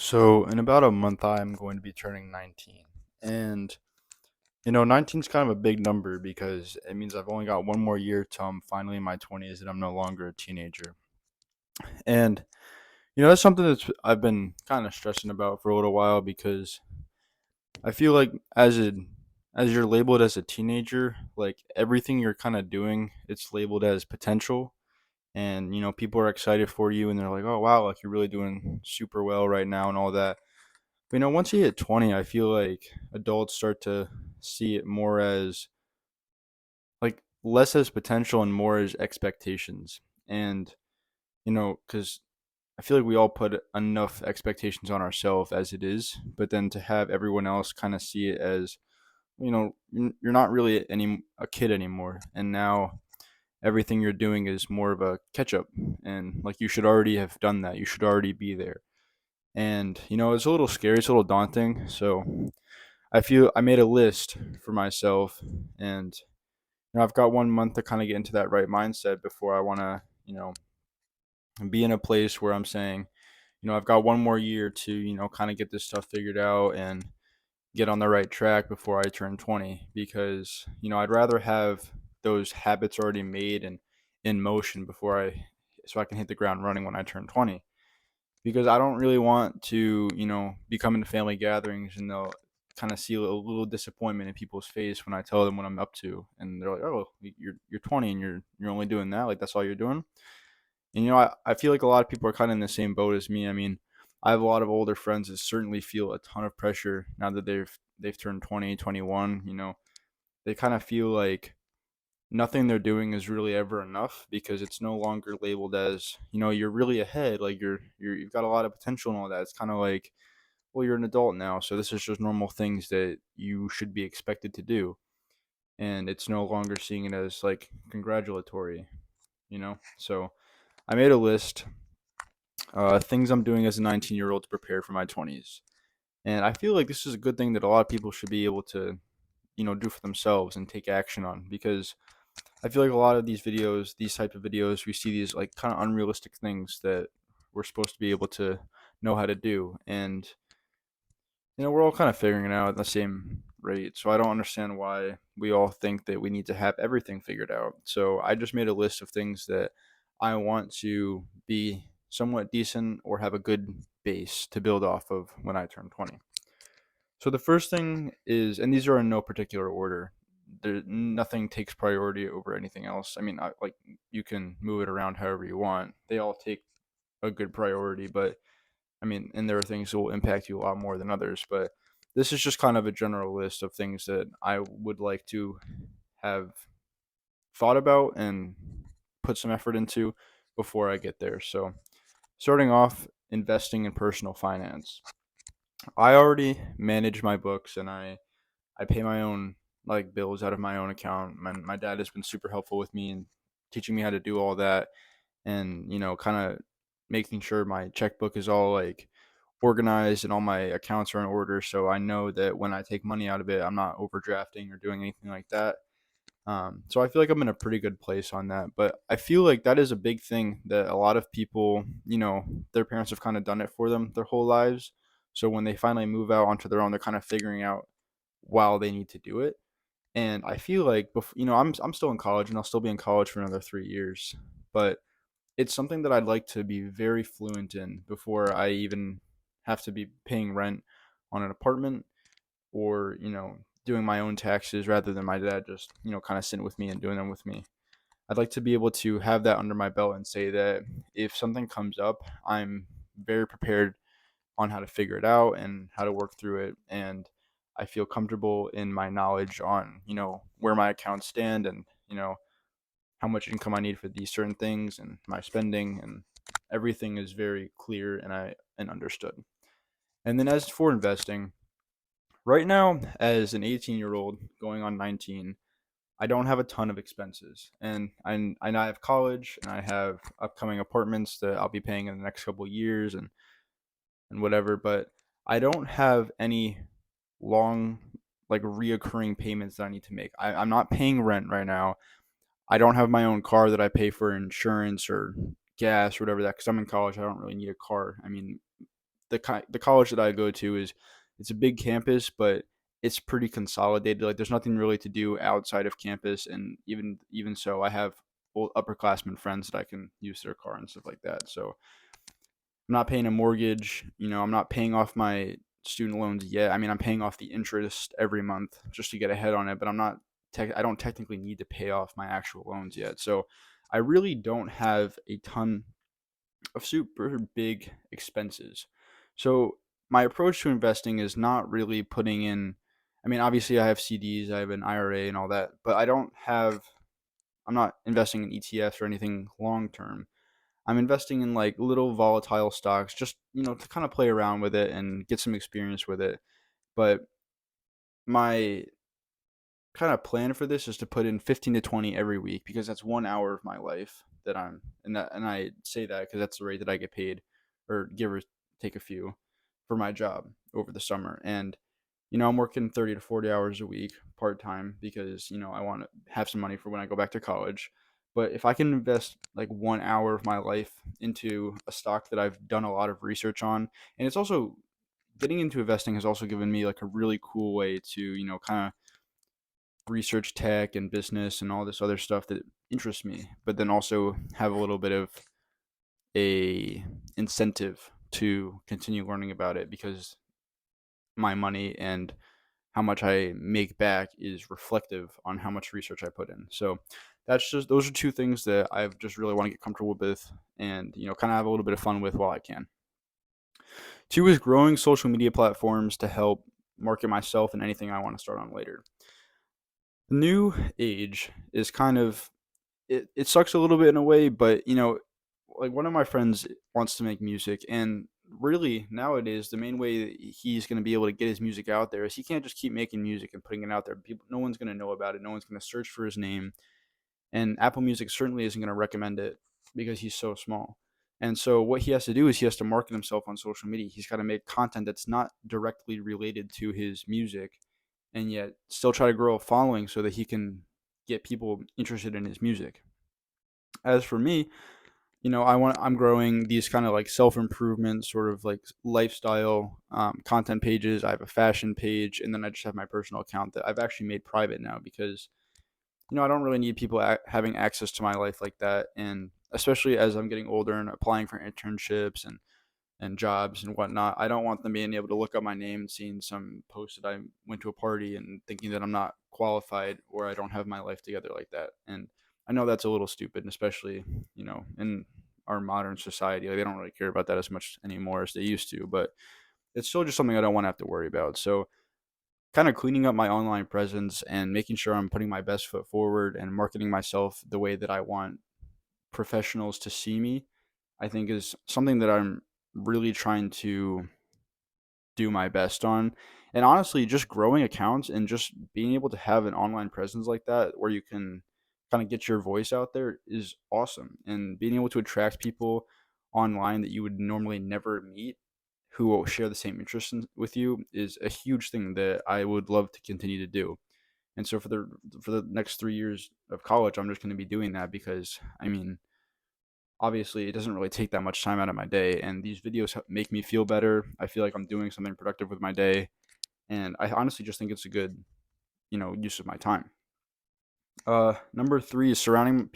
So in about a month, I'm going to be turning 19. And, 19 is kind of a big number because it means I've only got one more year till I'm finally in my 20s and I'm no longer a teenager. And, that's something I've been kind of stressing about for a little while because I feel like as you're labeled as a teenager, like everything you're kind of doing, it's labeled as potential. And, people are excited for you and they're like, oh, wow, like you're really doing super well right now and all that. But, once you hit 20, I feel like adults start to see it more as like less as potential and more as expectations. And, because I feel like we all put enough expectations on ourselves as it is, but then to have everyone else kind of see it as, you're not really a kid anymore. And now everything you're doing is more of a catch up. And like you should already have done that. You should already be there. And, it's a little scary, it's a little daunting. So I feel I made a list for myself, and I've got 1 month to kind of get into that right mindset before I want to, be in a place where I'm saying, I've got one more year to, kind of get this stuff figured out and get on the right track before I turn 20. Because I'd rather have those habits already made and in motion before so I can hit the ground running when I turn 20, because I don't really want to, be coming to family gatherings and they'll kind of see a little disappointment in people's face when I tell them what I'm up to, and they're like, "Oh, you're 20 and you're only doing that? Like that's all you're doing?" And I feel like a lot of people are kind of in the same boat as me. I mean, I have a lot of older friends that certainly feel a ton of pressure now that they've turned 20, 21. They kind of feel like nothing they're doing is really ever enough because it's no longer labeled as, you're really ahead, like you've got a lot of potential and all that. It's kind of like, well, you're an adult now, so this is just normal things that you should be expected to do, and it's no longer seeing it as like congratulatory. So I made a list, things I'm doing as a 19-year-old to prepare for my 20s, and I feel like this is a good thing that a lot of people should be able to, do for themselves and take action on, because I feel like a lot of these videos, these type of videos, we see these like kind of unrealistic things that we're supposed to be able to know how to do. And, we're all kind of figuring it out at the same rate. So I don't understand why we all think that we need to have everything figured out. So I just made a list of things that I want to be somewhat decent or have a good base to build off of when I turn 20. So the first thing is, and these are in no particular order. Nothing takes priority over anything else. I mean, like you can move it around however you want. They all take a good priority, but I mean, and there are things that will impact you a lot more than others. But this is just kind of a general list of things that I would like to have thought about and put some effort into before I get there. So starting off, investing in personal finance. I already manage my books and I pay my own like bills out of my own account. My dad has been super helpful with me and teaching me how to do all that, and kind of making sure my checkbook is all like organized and all my accounts are in order, so I know that when I take money out of it, I'm not overdrafting or doing anything like that. So I feel like I'm in a pretty good place on that, but I feel like that is a big thing that a lot of people, their parents have kind of done it for them their whole lives. So when they finally move out onto their own, they're kind of figuring out while they need to do it. And I feel like, I'm still in college and I'll still be in college for another 3 years, but it's something that I'd like to be very fluent in before I even have to be paying rent on an apartment, or, doing my own taxes rather than my dad just, kind of sitting with me and doing them with me. I'd like to be able to have that under my belt and say that if something comes up, I'm very prepared on how to figure it out and how to work through it. And I feel comfortable in my knowledge on, where my accounts stand and, how much income I need for these certain things and my spending, and everything is very clear and understood. And then as for investing, right now as an 18-year-old going on 19, I don't have a ton of expenses, and I know I have college and I have upcoming apartments that I'll be paying in the next couple of years and whatever, but I don't have any long like reoccurring payments that I need to make. I'm not paying rent right now. I don't have my own car that I pay for insurance or gas or whatever that, because I'm in college. I don't really need a car. I mean, the college that I go to is it's a big campus, but it's pretty consolidated. Like there's nothing really to do outside of campus, and even so, I have upperclassmen friends that I can use their car and stuff like that. So I'm not paying a mortgage. I'm not paying off my student loans yet. I mean, I'm paying off the interest every month just to get ahead on it, but I don't technically need to pay off my actual loans yet. So I really don't have a ton of super big expenses. So my approach to investing is not really putting in. I mean, obviously I have CDs, I have an IRA and all that, but I'm not investing in ETFs or anything long term. I'm investing in like little volatile stocks just, to kind of play around with it and get some experience with it. But my kind of plan for this is to put in 15 to 20 every week because that's 1 hour of my life that I'm and I say that because that's the rate that I get paid or give or take a few for my job over the summer. And I'm working 30 to 40 hours a week part time because, I want to have some money for when I go back to college. But if I can invest like 1 hour of my life into a stock that I've done a lot of research on, and it's also getting into investing has also given me like a really cool way to, kind of research tech and business and all this other stuff that interests me, but then also have a little bit of a incentive to continue learning about it because my money and how much I make back is reflective on how much research I put in. So those are two things that I just really want to get comfortable with and kind of have a little bit of fun with while I can. Two is growing social media platforms to help market myself and anything I want to start on later. The new age is kind of it sucks a little bit in a way, but like one of my friends wants to make music, and really nowadays the main way that he's going to be able to get his music out there is he can't just keep making music and putting it out there. People, no one's going to know about it. No one's going to search for his name, and Apple Music certainly isn't going to recommend it because he's so small. And so what he has to do is he has to market himself on social media. He's got to make content that's not directly related to his music, and yet still try to grow a following so that he can get people interested in his music. As for me, I'm growing these kind of like self-improvement sort of like lifestyle content pages. I have a fashion page, and then I just have my personal account that I've actually made private now because I don't really need people having access to my life like that. And especially as I'm getting older and applying for internships and jobs and whatnot, I don't want them being able to look up my name and seeing some post that I went to a party and thinking that I'm not qualified or I don't have my life together like that. And I know that's a little stupid, and especially, in our modern society, like, they don't really care about that as much anymore as they used to, but it's still just something I don't want to have to worry about. So kind of cleaning up my online presence and making sure I'm putting my best foot forward and marketing myself the way that I want professionals to see me, I think is something that I'm really trying to do my best on. And honestly, just growing accounts and just being able to have an online presence like that where you can kind of get your voice out there is awesome. And being able to attract people online that you would normally never meet who will share the same interests with you is a huge thing that I would love to continue to do. And so for the next 3 years of college, I'm just going to be doing that because I mean, obviously it doesn't really take that much time out of my day, and these videos make me feel better. I feel like I'm doing something productive with my day, and I honestly just think it's a good use of my time. Number three is surrounding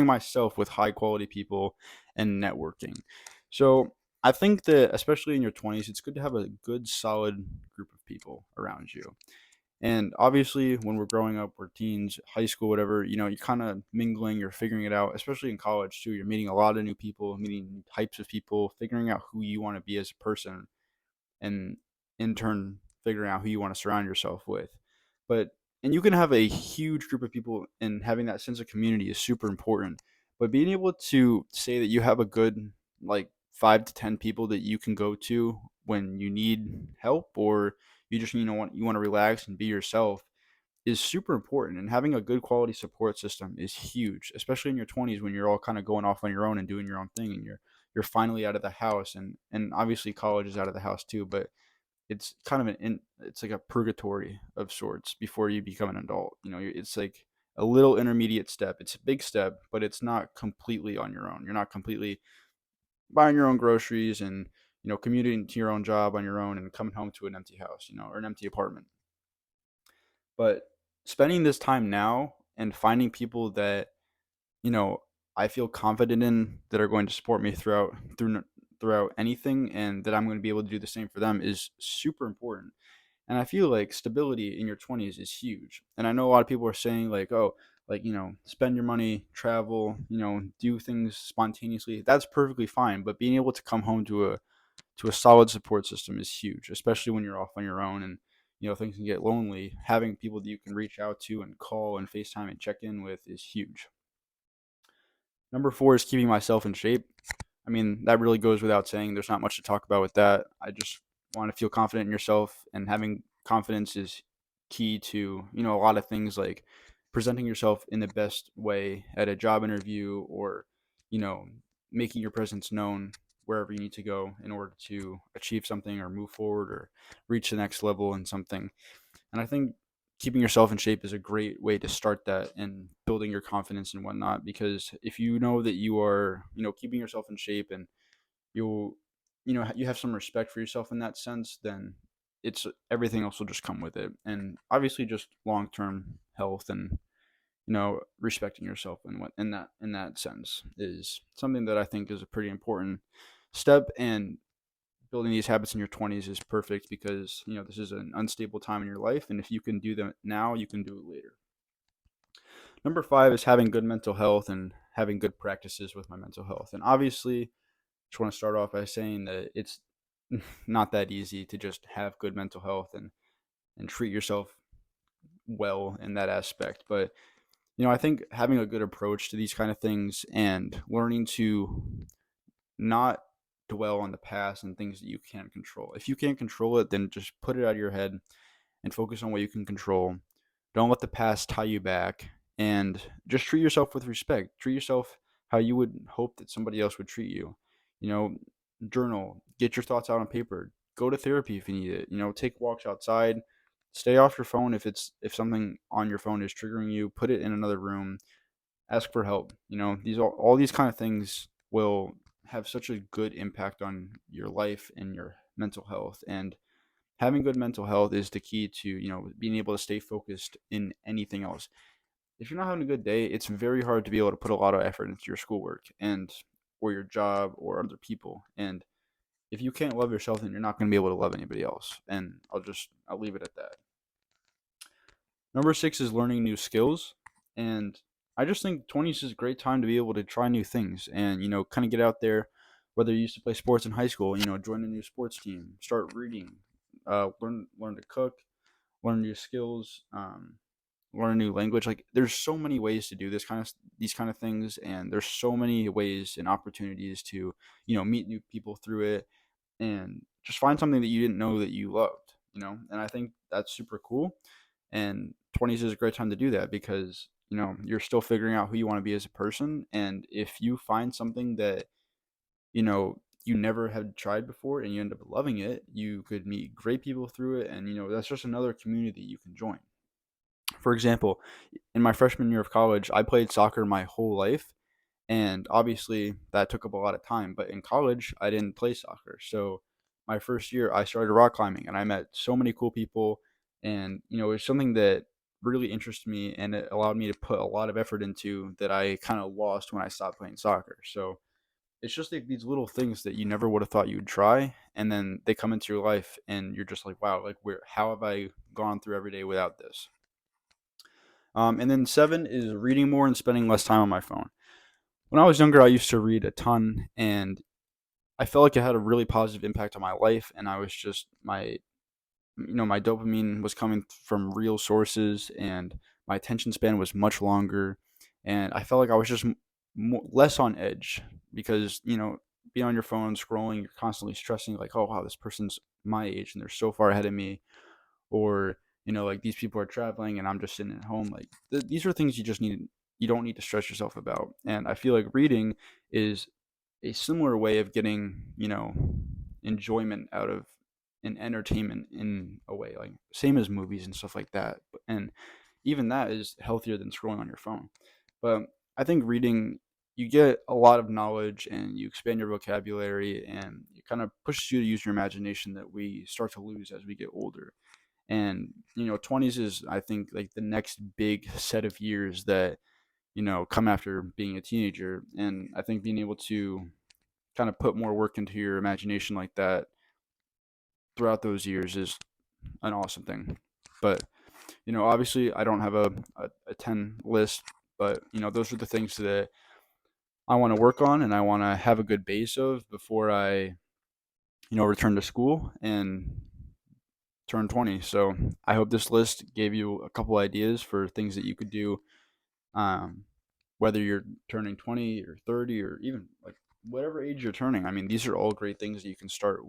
myself with high quality people and networking. So I think that especially in your 20s, it's good to have a good solid group of people around you. And obviously, when we're growing up, we're teens, high school, whatever, you're kind of mingling, you're figuring it out, especially in college too. You're meeting a lot of new people, meeting new types of people, figuring out who you want to be as a person, and in turn, figuring out who you want to surround yourself with. But, and you can have a huge group of people, and having that sense of community is super important. But being able to say that you have a good, like, 5 to 10 people that you can go to when you need help or you just want to relax and be yourself is super important, and having a good quality support system is huge, especially in your 20s when you're all kind of going off on your own and doing your own thing, and you're finally out of the house, and obviously college is out of the house too, but it's kind of it's like a purgatory of sorts before you become an adult. It's like a little intermediate step. It's a big step, but it's not completely on your own. You're not completely buying your own groceries and commuting to your own job on your own and coming home to an empty house, or an empty apartment. But spending this time now and finding people that, you know, I feel confident in, that are going to support me throughout anything, and that I'm going to be able to do the same for them, is super important. And I feel like stability in your 20's is huge. And I know a lot of people are saying like, oh, like, spend your money, travel, do things spontaneously. That's perfectly fine, but being able to come home to a solid support system is huge, especially when you're off on your own and things can get lonely. Having people that you can reach out to and call and FaceTime and check in with is huge. Number 4 is keeping myself in shape. I mean, that really goes without saying. There's not much to talk about with that. I just want to feel confident in yourself, and having confidence is key to, a lot of things, like presenting yourself in the best way at a job interview, or, you know, making your presence known wherever you need to go in order to achieve something or move forward or reach the next level in something. And I think keeping yourself in shape is a great way to start that and building your confidence and whatnot. Because if you know that you are, keeping yourself in shape, and you'll, you have some respect for yourself in that sense, then it's everything else will just come with it. And obviously, just long term health and respecting yourself and what in that sense is something that I think is a pretty important step. And building these habits in your 20's is perfect, because this is an unstable time in your life, and if you can do them now, you can do it later. Number 5 is having good mental health and having good practices with my mental health. And obviously, just want to start off by saying that it's not that easy to just have good mental health and treat yourself well in that aspect. But I think having a good approach to these kind of things and learning to not dwell on the past and things that you can't control. If you can't control it, then just put it out of your head and focus on what you can control. Don't let the past tie you back, and just treat yourself with respect. Treat yourself how you would hope that somebody else would treat you. You know, journal, get your thoughts out on paper. Go to therapy if you need it. Take walks outside. Stay off your phone if something on your phone is triggering you. Put it in another room. Ask for help. These all these kind of things will have such a good impact on your life and your mental health. And having good mental health is the key to being able to stay focused in anything else. If you're not having a good day, it's very hard to be able to put a lot of effort into your schoolwork and or your job or other people. And if you can't love yourself, then you're not going to be able to love anybody else. And I'll leave it at that. Number 6 is learning new skills. And I just think 20s is a great time to be able to try new things and, kind of get out there. Whether you used to play sports in high school, join a new sports team, start reading, learn to cook, learn new skills, learn a new language. Like, there's so many ways to do these kind of things, and there's so many ways and opportunities to, meet new people through it, and just find something that you didn't know that you loved. And I think that's super cool. And 20s is a great time to do that, because you're still figuring out who you want to be as a person. And if you find something that you never had tried before and you end up loving it, you could meet great people through it, and that's just another community you can join. For example, in my freshman year of college, I played soccer my whole life, and obviously that took up a lot of time. But in college, I didn't play soccer. So my first year, I started rock climbing, and I met so many cool people. And it was something that really interested me, and it allowed me to put a lot of effort into, that I kind of lost when I stopped playing soccer. So it's just like these little things that you never would have thought you'd try, and then they come into your life, and you're just like, wow, like, how have I gone through every day without this? And then 7 is reading more and spending less time on my phone. When I was younger, I used to read a ton, and I felt like it had a really positive impact on my life. And I was just my dopamine was coming from real sources, and my attention span was much longer, and I felt like I was just less on edge, because being on your phone scrolling, you're constantly stressing, like, oh wow, this person's my age and they're so far ahead of me, or like, these people are traveling and I'm just sitting at home. Like, these are things you don't need to stress yourself about. And I feel like reading is a similar way of getting enjoyment out of and entertainment in a way, like same as movies and stuff like that. And even that is healthier than scrolling on your phone. But I think reading, you get a lot of knowledge and you expand your vocabulary, and you kind of pushes you to use your imagination that we start to lose as we get older. And 20s is, I think, like the next big set of years that come after being a teenager. And I think being able to kind of put more work into your imagination like that throughout those years is an awesome thing. But obviously, I don't have a 10 list, but those are the things that I want to work on and I want to have a good base of before I return to school and turn 20. So I hope this list gave you a couple ideas for things that you could do, um, whether you're turning 20 or 30 or even like whatever age you're turning. I mean, these are all great things that you can start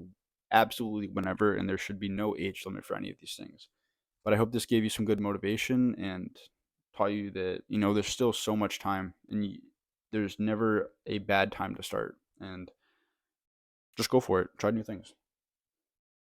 absolutely whenever, and there should be no age limit for any of these things. But I hope this gave you some good motivation and taught you that, there's still so much time and there's never a bad time to start. And just go for it. Try new things.